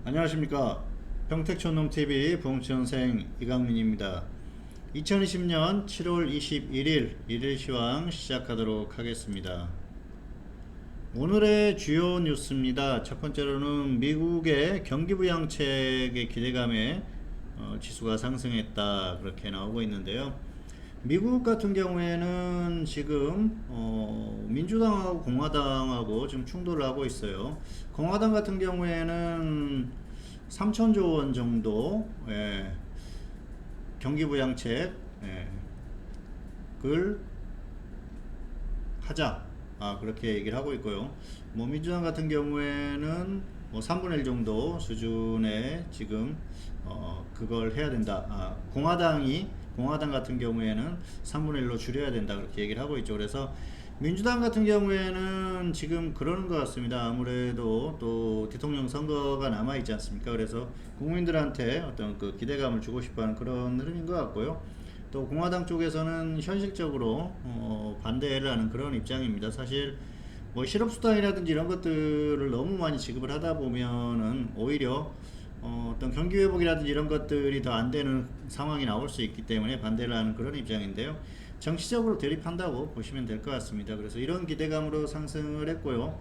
안녕하십니까. 평택촌놈TV 부흥치원생 이강민입니다. 2020년 7월 21일 일일시황 시작하도록 하겠습니다. 오늘의 주요 뉴스입니다. 첫 번째로는 미국의 경기부양책의 기대감에 지수가 상승했다, 그렇게 나오고 있는데요. 미국 같은 경우에는 지금 민주당하고 공화당하고 지금 충돌을 하고 있어요. 공화당 같은 경우에는 3천조 원 정도 경기부양책을 하자, 그렇게 얘기를 하고 있고요. 민주당 같은 경우에는 3분의 1 정도 수준의 지금 그걸 해야 된다. 공화당 같은 경우에는 3분의 1로 줄여야 된다, 그렇게 얘기를 하고 있죠. 그래서 민주당 같은 경우에는 지금 그러는 것 같습니다. 아무래도 또 대통령 선거가 남아있지 않습니까? 그래서 국민들한테 어떤 그 기대감을 주고 싶어하는 그런 흐름인 것 같고요. 또 공화당 쪽에서는 현실적으로 반대를 하는 그런 입장입니다. 사실 실업수당이라든지 이런 것들을 너무 많이 지급을 하다 보면은 오히려 어떤 경기 회복이라든지 이런 것들이 더 안 되는 상황이 나올 수 있기 때문에 반대를 하는 그런 입장인데요. 정치적으로 대립한다고 보시면 될 것 같습니다. 그래서 이런 기대감으로 상승을 했고요.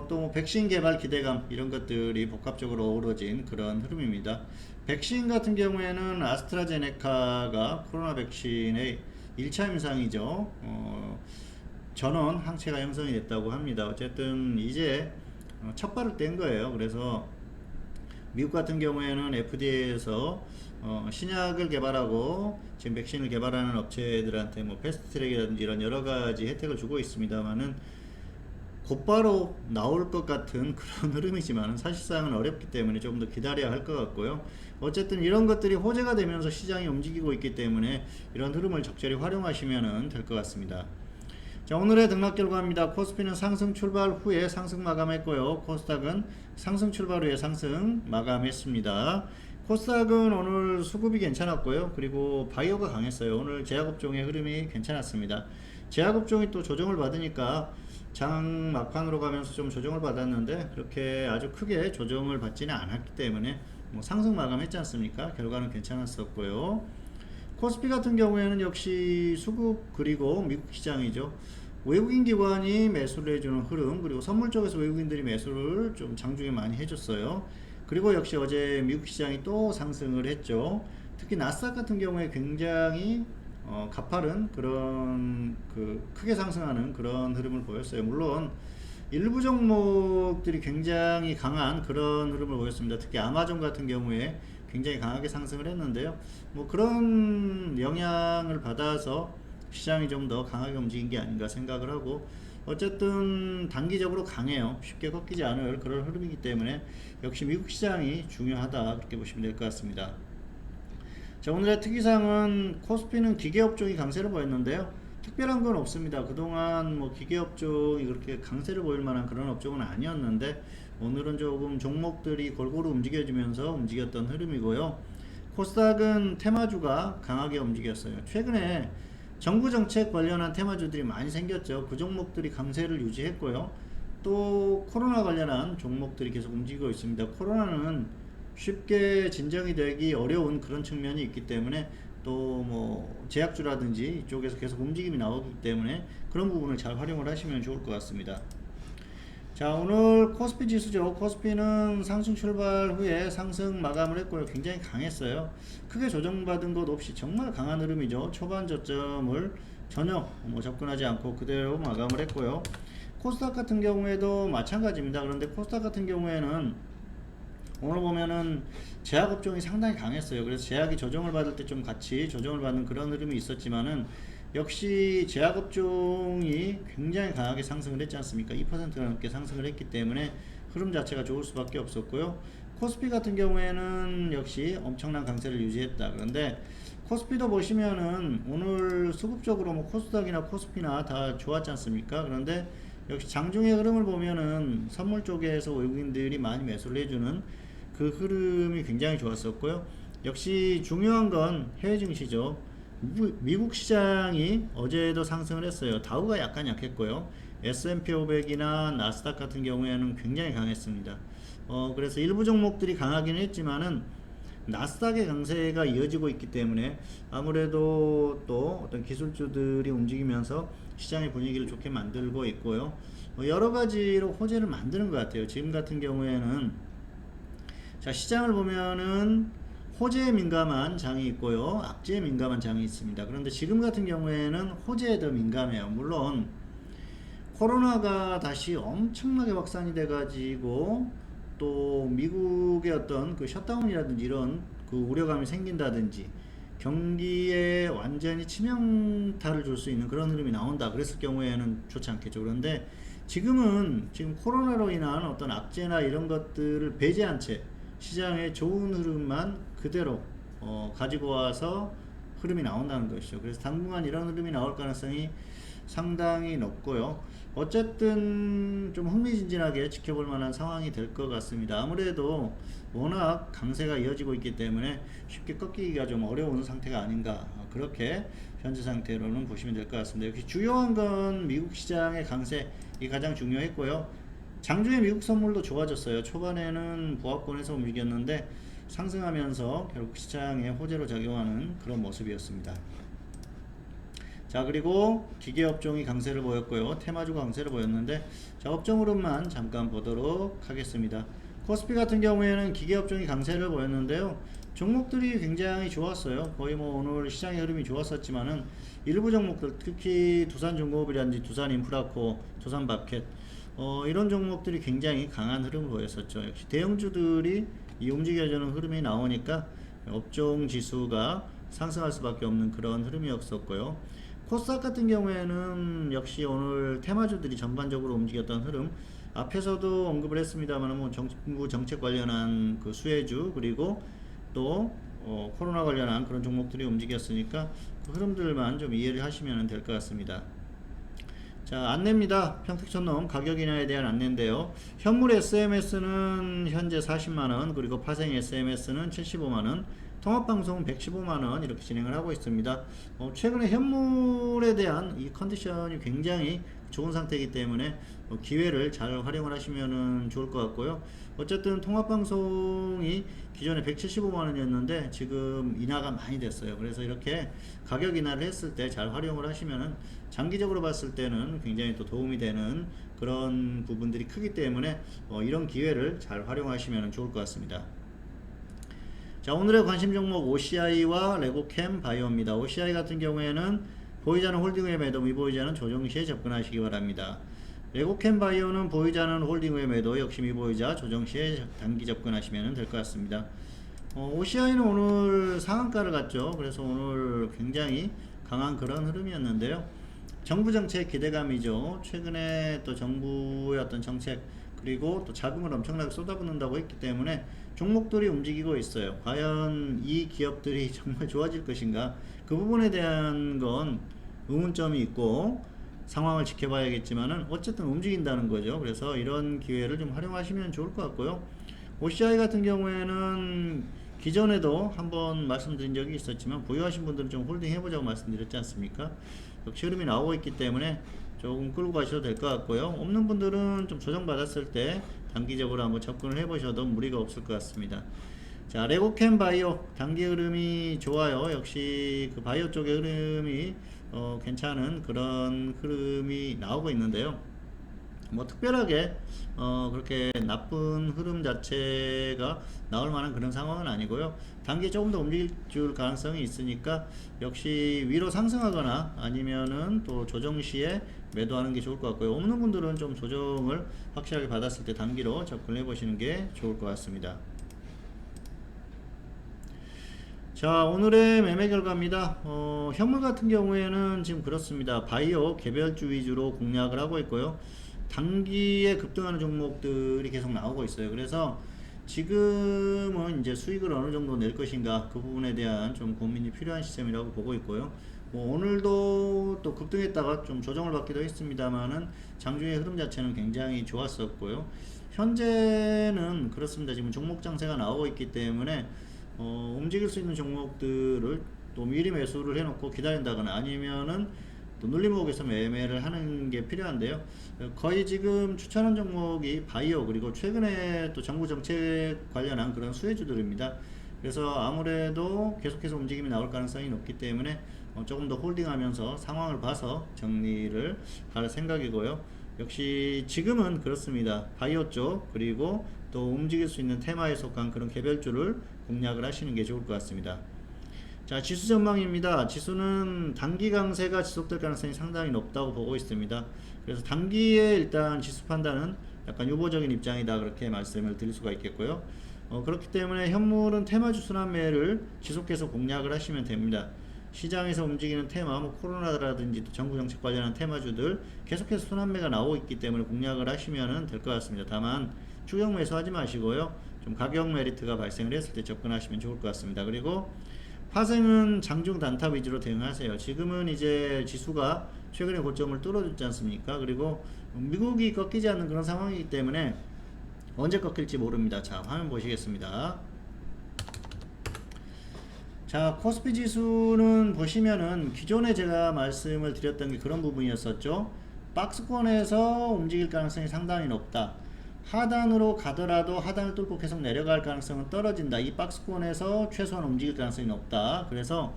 또 백신 개발 기대감, 이런 것들이 복합적으로 어우러진 그런 흐름입니다. 백신 같은 경우에는 아스트라제네카가 코로나 백신의 1차 임상이죠. 전원 항체가 형성이 됐다고 합니다. 어쨌든 이제 첫 발을 뗀 거예요. 그래서 미국 같은 경우에는 FDA에서 신약을 개발하고 지금 백신을 개발하는 업체들한테 패스트트랙이라든지 이런 여러가지 혜택을 주고 있습니다만은 곧바로 나올 것 같은 그런 흐름이지만 사실상은 어렵기 때문에 조금 더 기다려야 할 것 같고요. 어쨌든 이런 것들이 호재가 되면서 시장이 움직이고 있기 때문에 이런 흐름을 적절히 활용하시면 될 것 같습니다. 자, 오늘의 등락 결과입니다. 코스피는 상승 출발 후에 상승 마감했고요. 코스닥은 상승 출발 후에 상승 마감했습니다. 코스닥은 오늘 수급이 괜찮았고요. 그리고 바이오가 강했어요. 오늘 제약업종의 흐름이 괜찮았습니다. 제약업종이 또 조정을 받으니까 장 막판으로 가면서 좀 조정을 받았는데 그렇게 아주 크게 조정을 받지는 않았기 때문에 상승 마감했지 않습니까? 결과는 괜찮았었고요. 코스피 같은 경우에는 역시 수급 그리고 미국 시장이죠. 외국인 기관이 매수를 해주는 흐름, 그리고 선물 쪽에서 외국인들이 매수를 좀 장중에 많이 해줬어요. 그리고 역시 어제 미국 시장이 또 상승을 했죠. 특히 나스닥 같은 경우에 굉장히 가파른 그런 크게 상승하는 그런 흐름을 보였어요. 물론 일부 종목들이 굉장히 강한 그런 흐름을 보였습니다. 특히 아마존 같은 경우에 굉장히 강하게 상승을 했는데요. 그런 영향을 받아서 시장이 좀 더 강하게 움직인 게 아닌가 생각을 하고, 어쨌든 단기적으로 강해요. 쉽게 꺾이지 않을 그런 흐름이기 때문에 역시 미국 시장이 중요하다, 그렇게 보시면 될 것 같습니다. 자, 오늘의 특이사항은 코스피는 기계업종이 강세를 보였는데요. 특별한 건 없습니다. 그동안 기계업종이 그렇게 강세를 보일 만한 그런 업종은 아니었는데 오늘은 조금 종목들이 골고루 움직여지면서 움직였던 흐름이고요. 코스닥은 테마주가 강하게 움직였어요. 최근에 정부 정책 관련한 테마주들이 많이 생겼죠. 그 종목들이 강세를 유지했고요. 또 코로나 관련한 종목들이 계속 움직이고 있습니다. 코로나는 쉽게 진정이 되기 어려운 그런 측면이 있기 때문에 또 제약주라든지 이쪽에서 계속 움직임이 나오기 때문에 그런 부분을 잘 활용을 하시면 좋을 것 같습니다. 자, 오늘 코스피 지수죠. 코스피는 상승 출발 후에 상승 마감을 했고요. 굉장히 강했어요. 크게 조정받은 것 없이 정말 강한 흐름이죠. 초반 저점을 전혀 접근하지 않고 그대로 마감을 했고요. 코스닥 같은 경우에도 마찬가지입니다. 그런데 코스닥 같은 경우에는 오늘 보면은 제약업종이 상당히 강했어요. 그래서 제약이 조정을 받을 때 좀 같이 조정을 받는 그런 흐름이 있었지만은 역시 제약업종이 굉장히 강하게 상승을 했지 않습니까? 2%가 넘게 상승을 했기 때문에 흐름 자체가 좋을 수밖에 없었고요. 코스피 같은 경우에는 역시 엄청난 강세를 유지했다. 그런데 코스피도 보시면은 오늘 수급적으로 코스닥이나 코스피나 다 좋았지 않습니까? 그런데 역시 장중의 흐름을 보면은 선물 쪽에서 외국인들이 많이 매수를 해주는 그 흐름이 굉장히 좋았었고요. 역시 중요한 건 해외 증시죠. 미국 시장이 어제도 상승을 했어요. 다우가 약간 약했고요. S&P 500이나 나스닥 같은 경우에는 굉장히 강했습니다. 그래서 일부 종목들이 강하긴 했지만은 나스닥의 강세가 이어지고 있기 때문에 아무래도 또 어떤 기술주들이 움직이면서 시장의 분위기를 좋게 만들고 있고요. 여러 가지로 호재를 만드는 것 같아요. 지금 같은 경우에는 자, 시장을 보면은 호재에 민감한 장이 있고요, 악재에 민감한 장이 있습니다. 그런데 지금 같은 경우에는 호재에 더 민감해요. 물론 코로나가 다시 엄청나게 확산이 돼가지고 또 미국의 어떤 그 셧다운이라든지 이런 그 우려감이 생긴다든지 경기에 완전히 치명타를 줄 수 있는 그런 흐름이 나온다 그랬을 경우에는 좋지 않겠죠. 그런데 지금 코로나로 인한 어떤 악재나 이런 것들을 배제한 채 시장의 좋은 흐름만 그대로 가지고 와서 흐름이 나온다는 것이죠. 그래서 당분간 이런 흐름이 나올 가능성이 상당히 높고요. 어쨌든 좀 흥미진진하게 지켜볼 만한 상황이 될 것 같습니다. 아무래도 워낙 강세가 이어지고 있기 때문에 쉽게 꺾이기가 좀 어려운 상태가 아닌가, 그렇게 현재 상태로는 보시면 될 것 같습니다. 역시 주요한 건 미국 시장의 강세이 가장 중요했고요. 장중에 미국 선물도 좋아졌어요. 초반에는 보합권에서 움직였는데 상승하면서 결국 시장의 호재로 작용하는 그런 모습이었습니다. 자, 그리고 기계업종이 강세를 보였고요, 테마주가 강세를 보였는데, 자, 업종 흐름만 잠깐 보도록 하겠습니다. 코스피 같은 경우에는 기계업종이 강세를 보였는데요, 종목들이 굉장히 좋았어요. 거의 뭐 오늘 시장의 흐름이 좋았었지만은 일부 종목들, 특히 두산중공업이라든지 두산인프라코, 두산바켓, 이런 종목들이 굉장히 강한 흐름을 보였었죠. 역시 대형주들이 이 움직여주는 흐름이 나오니까 업종 지수가 상승할 수밖에 없는 그런 흐름이었었고요. 코스닥 같은 경우에는 역시 오늘 테마주들이 전반적으로 움직였던 흐름, 앞에서도 언급을 했습니다만, 뭐 정부 정책 관련한 그 수혜주, 그리고 또 코로나 관련한 그런 종목들이 움직였으니까 그 흐름들만 좀 이해를 하시면 될 것 같습니다. 자, 안내입니다. 평택촌놈 가격 인하에 대한 안내인데요, 현물 SMS는 현재 40만원, 그리고 파생 SMS는 75만원, 통합방송은 115만원 이렇게 진행을 하고 있습니다. 최근에 현물에 대한 이 컨디션이 굉장히 좋은 상태이기 때문에 기회를 잘 활용을 하시면 좋을 것 같고요. 어쨌든 통합방송이 기존에 175만원이었는데 지금 인하가 많이 됐어요. 그래서 이렇게 가격 인하를 했을 때 잘 활용을 하시면은 장기적으로 봤을 때는 굉장히 또 도움이 되는 그런 부분들이 크기 때문에 이런 기회를 잘 활용하시면 좋을 것 같습니다. 자, 오늘의 관심 종목 OCI와 레고캠 바이오입니다. OCI 같은 경우에는 보유자는 홀딩후에 매도, 미보유자는 조정 시에 접근하시기 바랍니다. 레고캠 바이오는 보유자는 홀딩후에 매도, 역시 미보유자 조정 시에 단기 접근하시면 될 것 같습니다. OCI는 오늘 상한가를 갔죠. 그래서 오늘 굉장히 강한 그런 흐름이었는데요, 정부 정책 기대감이죠. 최근에 또 정부의 어떤 정책, 그리고 또 자금을 엄청나게 쏟아붓는다고 했기 때문에 종목들이 움직이고 있어요. 과연 이 기업들이 정말 좋아질 것인가, 그 부분에 대한 건 의문점이 있고 상황을 지켜봐야겠지만은 어쨌든 움직인다는 거죠. 그래서 이런 기회를 좀 활용하시면 좋을 것 같고요. OCI 같은 경우에는 기존에도 한번 말씀드린 적이 있었지만 보유하신 분들은 좀 홀딩 해보자고 말씀드렸지 않습니까? 역시 흐름이 나오고 있기 때문에 조금 끌고 가셔도 될 것 같고요. 없는 분들은 좀 조정받았을 때 단기적으로 한번 접근을 해보셔도 무리가 없을 것 같습니다. 자, 레고캠 바이오 단기 흐름이 좋아요. 역시 그 바이오 쪽의 흐름이 괜찮은 그런 흐름이 나오고 있는데요, 뭐 특별하게 그렇게 나쁜 흐름 자체가 나올 만한 그런 상황은 아니고요. 단기에 조금 더 움직일 줄 가능성이 있으니까 역시 위로 상승하거나 아니면은 또 조정 시에 매도하는 게 좋을 것 같고요. 없는 분들은 좀 조정을 확실하게 받았을 때 단기로 접근해 보시는 게 좋을 것 같습니다. 자, 오늘의 매매 결과입니다. 현물 같은 경우에는 지금 그렇습니다. 바이오 개별주 위주로 공략을 하고 있고요, 단기에 급등하는 종목들이 계속 나오고 있어요. 그래서 지금은 이제 수익을 어느 정도 낼 것인가, 그 부분에 대한 좀 고민이 필요한 시점이라고 보고 있고요. 뭐 오늘도 또 급등했다가 좀 조정을 받기도 했습니다만은 장중의 흐름 자체는 굉장히 좋았었고요. 현재는 그렇습니다. 지금 종목 장세가 나오고 있기 때문에 움직일 수 있는 종목들을 또 미리 매수를 해놓고 기다린다거나 아니면은 또 눌림목에서 매매를 하는 게 필요한데요. 거의 지금 추천한 종목이 바이오 그리고 최근에 또 정부 정책 관련한 그런 수혜주들입니다. 그래서 아무래도 계속해서 움직임이 나올 가능성이 높기 때문에 조금 더 홀딩하면서 상황을 봐서 정리를 할 생각이고요. 역시 지금은 그렇습니다. 바이오 쪽 그리고 또 움직일 수 있는 테마에 속한 그런 개별주를 공략을 하시는 게 좋을 것 같습니다. 자, 지수 전망입니다. 지수는 단기 강세가 지속될 가능성이 상당히 높다고 보고 있습니다. 그래서 단기에 일단 지수 판단은 약간 유보적인 입장이다 그렇게 말씀을 드릴 수가 있겠고요. 그렇기 때문에 현물은 테마주 순환매를 지속해서 공략을 하시면 됩니다. 시장에서 움직이는 테마, 뭐 코로나라든지 또 정부 정책 관련한 테마주들 계속해서 순환매가 나오고 있기 때문에 공략을 하시면 될 것 같습니다. 다만 추격 매수하지 마시고요. 좀 가격 메리트가 발생을 했을 때 접근하시면 좋을 것 같습니다. 그리고 파생은 장중 단타 위주로 대응하세요. 지금은 이제 지수가 최근에 고점을 뚫어줬지 않습니까? 그리고 미국이 꺾이지 않는 그런 상황이기 때문에 언제 꺾일지 모릅니다. 자, 화면 보시겠습니다. 자, 코스피 지수는 보시면은 기존에 제가 말씀을 드렸던 게 그런 부분이었었죠. 박스권에서 움직일 가능성이 상당히 높다. 하단으로 가더라도 하단을 뚫고 계속 내려갈 가능성은 떨어진다. 이 박스권에서 최소한 움직일 가능성이 높다. 그래서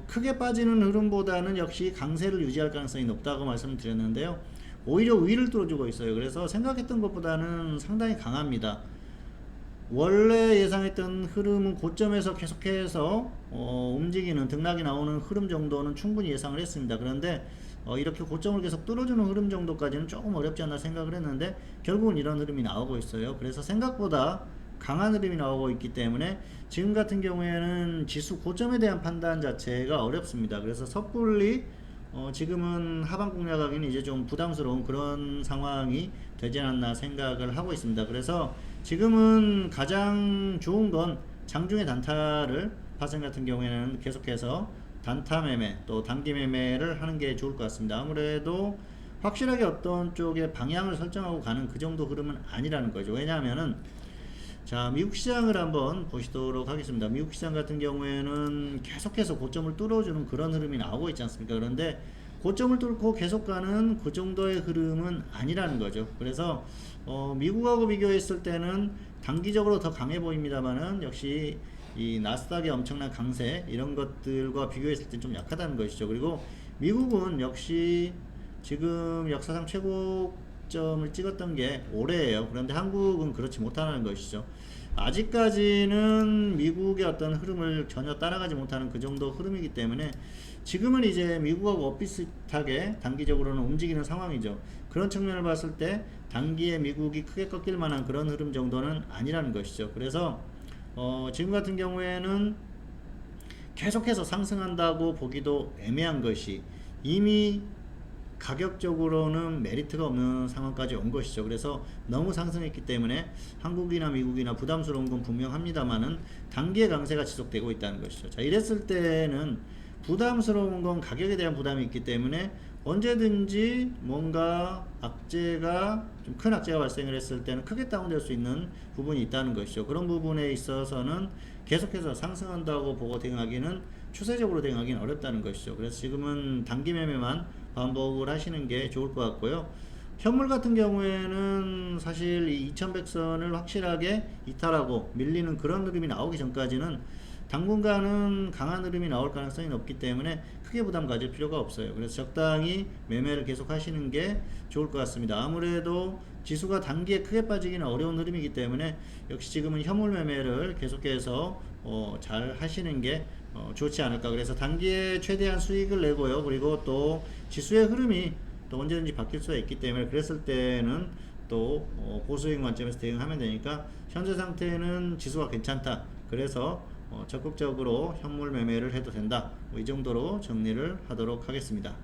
크게 빠지는 흐름보다는 역시 강세를 유지할 가능성이 높다고 말씀을 드렸는데요. 오히려 위를 뚫어주고 있어요. 그래서 생각했던 것보다는 상당히 강합니다. 원래 예상했던 흐름은 고점에서 계속해서 움직이는 등락이 나오는 흐름 정도는 충분히 예상을 했습니다. 그런데 이렇게 고점을 계속 뚫어주는 흐름 정도까지는 조금 어렵지 않나 생각을 했는데 결국은 이런 흐름이 나오고 있어요. 그래서 생각보다 강한 흐름이 나오고 있기 때문에 지금 같은 경우에는 지수 고점에 대한 판단 자체가 어렵습니다. 그래서 섣불리 지금은 하방 공략하기는 이제 좀 부담스러운 그런 상황이 되지 않았나 생각을 하고 있습니다. 그래서 지금은 가장 좋은 건 장중의 단타를 파생 같은 경우에는 계속해서 단타 매매 또 단기 매매를 하는 게 좋을 것 같습니다. 아무래도 확실하게 어떤 쪽에 방향을 설정하고 가는 그 정도 흐름은 아니라는 거죠. 왜냐하면은 자, 미국 시장을 한번 보시도록 하겠습니다. 미국 시장 같은 경우에는 계속해서 고점을 뚫어주는 그런 흐름이 나오고 있지 않습니까? 그런데 고점을 뚫고 계속 가는 그 정도의 흐름은 아니라는 거죠. 그래서 미국하고 비교했을 때는 단기적으로 더 강해 보입니다만은 역시 이 나스닥의 엄청난 강세 이런 것들과 비교했을 때 좀 약하다는 것이죠. 그리고 미국은 역시 지금 역사상 최고점을 찍었던 게 올해예요. 그런데 한국은 그렇지 못하는 것이죠. 아직까지는 미국의 어떤 흐름을 전혀 따라가지 못하는 그 정도 흐름이기 때문에 지금은 이제 미국하고 비슷하게 단기적으로는 움직이는 상황이죠. 그런 측면을 봤을 때 단기에 미국이 크게 꺾일 만한 그런 흐름 정도는 아니라는 것이죠. 그래서 지금 같은 경우에는 계속해서 상승한다고 보기도 애매한 것이 이미 가격적으로는 메리트가 없는 상황까지 온 것이죠. 그래서 너무 상승했기 때문에 한국이나 미국이나 부담스러운 건 분명합니다만은 단기의 강세가 지속되고 있다는 것이죠. 자, 이랬을 때는 부담스러운 건 가격에 대한 부담이 있기 때문에 언제든지 뭔가 악재가 좀 큰 악재가 발생을 했을 때는 크게 다운될 수 있는 부분이 있다는 것이죠. 그런 부분에 있어서는 계속해서 상승한다고 보고 대응하기는 추세적으로 대응하기는 어렵다는 것이죠. 그래서 지금은 단기 매매만 반복을 하시는 게 좋을 것 같고요. 현물 같은 경우에는 사실 이 2100선을 확실하게 이탈하고 밀리는 그런 흐름이 나오기 전까지는 당분간은 강한 흐름이 나올 가능성이 높기 때문에 크게 부담 가질 필요가 없어요. 그래서 적당히 매매를 계속 하시는 게 좋을 것 같습니다. 아무래도 지수가 단기에 크게 빠지기는 어려운 흐름이기 때문에 역시 지금은 현물 매매를 계속해서 잘 하시는 게 좋지 않을까. 그래서 단기에 최대한 수익을 내고요. 그리고 또 지수의 흐름이 또 언제든지 바뀔 수가 있기 때문에 그랬을 때는 또 고수익 관점에서 대응하면 되니까 현재 상태는 지수가 괜찮다. 그래서 적극적으로 현물 매매를 해도 된다. 이 정도로 정리를 하도록 하겠습니다.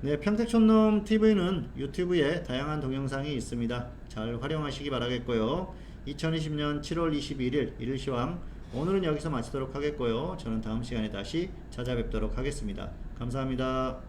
네, 평택촌놈 TV는 유튜브에 다양한 동영상이 있습니다. 잘 활용하시기 바라겠고요. 2020년 7월 21일 일일시황 오늘은 여기서 마치도록 하겠고요. 저는 다음 시간에 다시 찾아뵙도록 하겠습니다. 감사합니다.